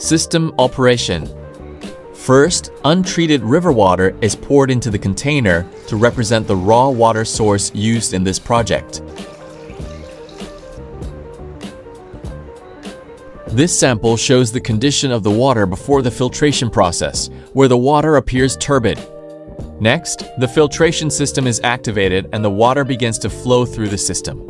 System operation. First, untreated river water is poured into the container to represent the raw water source used in this project. This sample shows the condition of the water before the filtration process, where the water appears turbid. Next, the filtration system is activated and the water begins to flow through the system.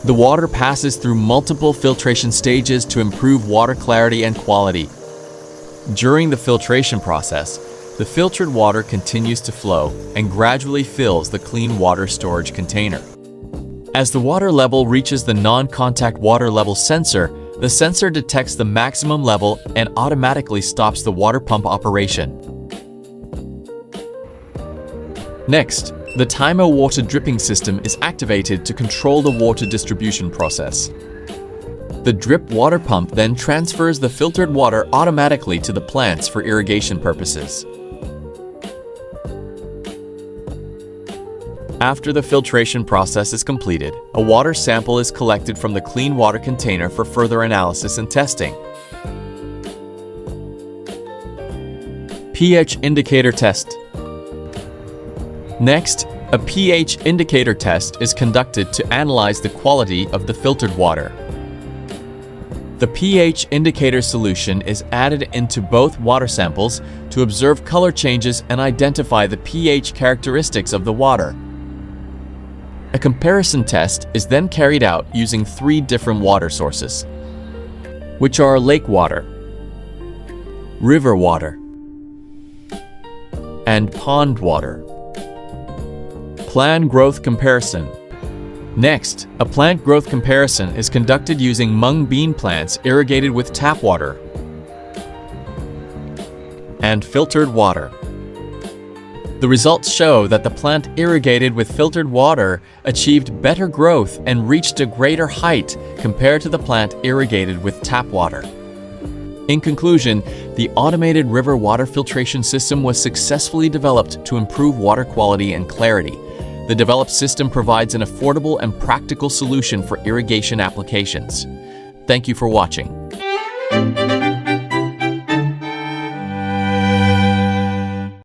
The water passes through multiple filtration stages to improve water clarity and quality. During the filtration process, the filtered water continues to flow and gradually fills the clean water storage container. As the water level reaches the non-contact water level sensor, the sensor detects the maximum level and automatically stops the water pump operation. Next, the timer water dripping system is activated to control the water distribution process. The drip water pump then transfers the filtered water automatically to the plants for irrigation purposes. After the filtration process is completed, a water sample is collected from the clean water container for further analysis and testing. pH indicator test. Next, a pH indicator test is conducted to analyze the quality of the filtered water. The pH indicator solution is added into both water samples to observe color changes and identify the pH characteristics of the water. A comparison test is then carried out using 3 different water sources, which are lake water, river water, and pond water. Plant growth comparison. Next, a plant growth comparison is conducted using mung bean plants irrigated with tap water and filtered water. The results show that the plant irrigated with filtered water achieved better growth and reached a greater height compared to the plant irrigated with tap water. In conclusion, the automated river water filtration system was successfully developed to improve water quality and clarity. The developed system provides an affordable and practical solution for irrigation applications. Thank you for watching.